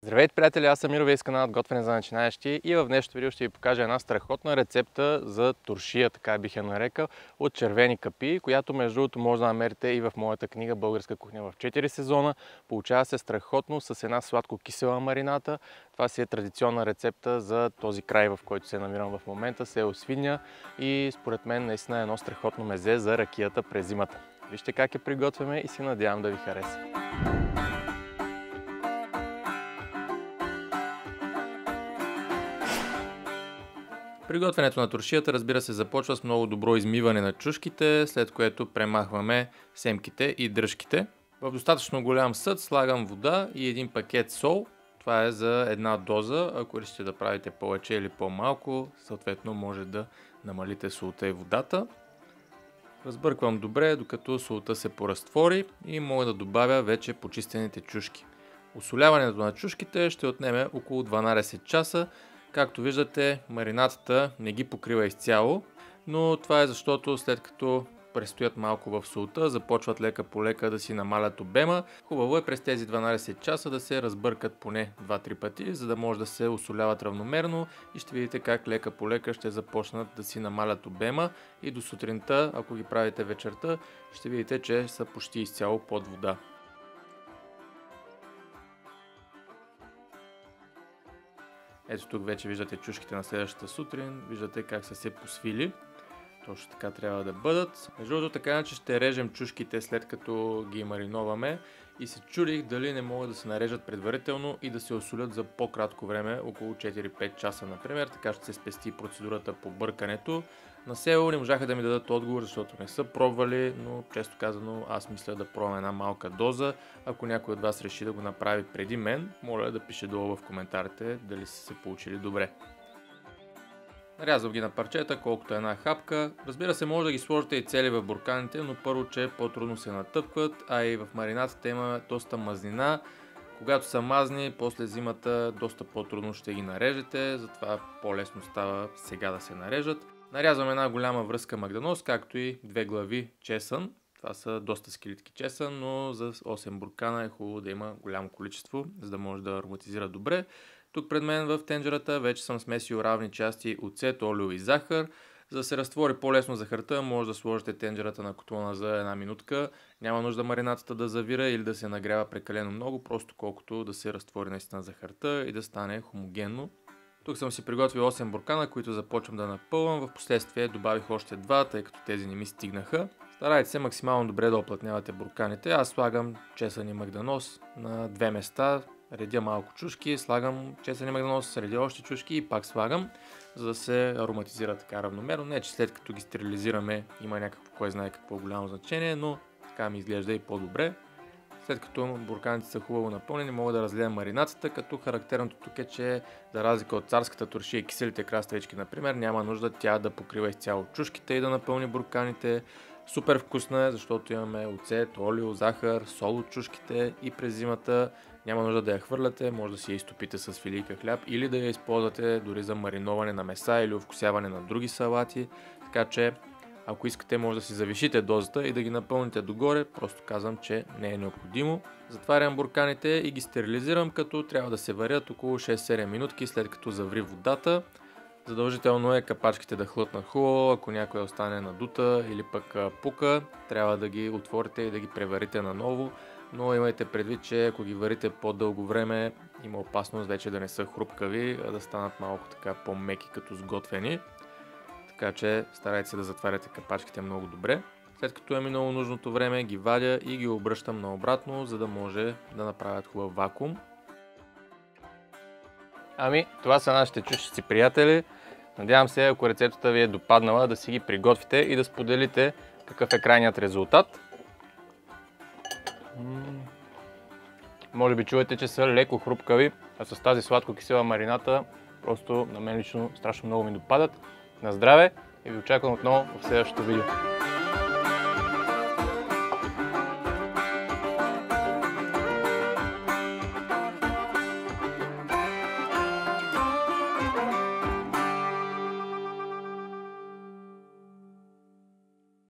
Здравейте, приятели! Аз съм Миро, вие с каналът Готвене за начинаещи и в днешното видео ще ви покажа една страхотна рецепта за туршия, така бих я нарекал, от червени капи, която между другото може да намерите и в моята книга Българска кухня в 4 сезона. Получава се страхотно с една сладко-кисела марината. Това си е традиционна рецепта за този край, в който се намирам в момента, село Свиня, и според мен наистина е едно страхотно мезе за ракията през зимата. Вижте как я приготвяме и се надявам да ви хареса. Приготвянето на туршията, разбира се, започва с много добро измиване на чушките, след което премахваме семките и дръжките. В достатъчно голям съд слагам вода и един пакет сол. Това е за една доза. Ако решите да правите повече или по-малко, съответно може да намалите солта и водата. Разбърквам добре, докато солта се поразтвори и мога да добавя вече почистените чушки. Усоляването на чушките ще отнеме около 12 часа. Както виждате, маринатата не ги покрива изцяло, но това е защото след като престоят малко в солта, започват лека по лека да си намалят обема. Хубаво е през тези 12 часа да се разбъркат поне 2-3 пъти, за да може да се усоляват равномерно и ще видите как лека по лека ще започнат да си намалят обема и до сутринта, ако ги правите вечерта, ще видите, че са почти изцяло под вода. Ето тук вече виждате чушките на следващата сутрин, виждате как са се посвили. Точно така трябва да бъдат. Между другото, така иначе ще режем чушките след като ги мариноваме и се чудих дали не могат да се нарежат предварително и да се осолят за по-кратко време, около 4-5 часа например, така ще се спести процедурата по бъркането. На село не можаха да ми дадат отговор, защото не са пробвали, но често казано аз мисля да пробвам една малка доза. Ако някой от вас реши да го направи преди мен, моля да пише долу в коментарите дали са се получили добре. Нарязвам ги на парчета, колкото една хапка. Разбира се, може да ги сложите и цели в бурканите, но първо, че по-трудно се натъпкват, а и в маринацията има доста мазнина. Когато са мазни, после зимата доста по-трудно ще ги нарежете, затова по-лесно става сега да се нарежат. Нарязвам една голяма връзка магданоз, както и 2 глави чесън. Това са доста скелетки чесън, но за 8 буркана е хубаво да има голямо количество, за да може да ароматизира добре. Тук пред мен в тенджерата вече съм смесил равни части оцет, олио и захар. За да се разтвори по-лесно захарта, може да сложите тенджерата на котлона за една минутка. Няма нужда маринатата да завира или да се нагрява прекалено много, просто колкото да се разтвори наистина захарта и да стане хомогенно. Тук съм си приготвил 8 буркана, които започвам да напълвам. В последствие добавих още 2, тъй като тези не ми стигнаха. Старайте се максимално добре да оплътнявате бурканите. Аз слагам чесън и магданоз на 2 места. Редя малко чушки, слагам чесън и магданоз, редя още чушки и пак слагам, за да се ароматизира така равномерно. Не, че след като ги стерилизираме има някакво, кой знае какво голямо значение, но така ми изглежда и по-добре. След като бурканите са хубаво напълнени, мога да разлея маринацията, като характерното тук е, че за разлика от царската туршия и киселите краставички, например, няма нужда тя да покрива изцяло чушките и да напълни бурканите. Супер вкусна е, защото имаме оцет, олио, захар, сол от чушките и през зимата няма нужда да я хвърляте, може да си я изтопите с филийка хляб или да я използвате дори за мариноване на меса или овкусяване на други салати. Така че, ако искате, може да си завишите дозата и да ги напълните догоре, просто казвам, че не е необходимо. Затварям бурканите и ги стерилизирам, като трябва да се варят около 6-7 минутки след като заври водата. Задължително е капачките да хлътнат хубаво, ако някоя остане надута или пък пука, трябва да ги отворите и да ги преварите наново. Но имайте предвид, че ако ги варите по-дълго време, има опасност вече да не са хрупкави, а да станат малко така по-меки като сготвени. Така че старайте се да затваряте капачките много добре. След като е минало нужното време, ги вадя и ги обръщам наобратно, за да може да направят хубав вакуум. Ами, това са нашите чушици, приятели. Надявам се, ако рецептата ви е допаднала, да си ги приготвите и да споделите какъв е крайният резултат. Може би чувате, че са леко хрупкави, а с тази сладко-кисела марината просто на мен лично страшно много ми допадат. На здраве и ви очаквам отново в следващото видео.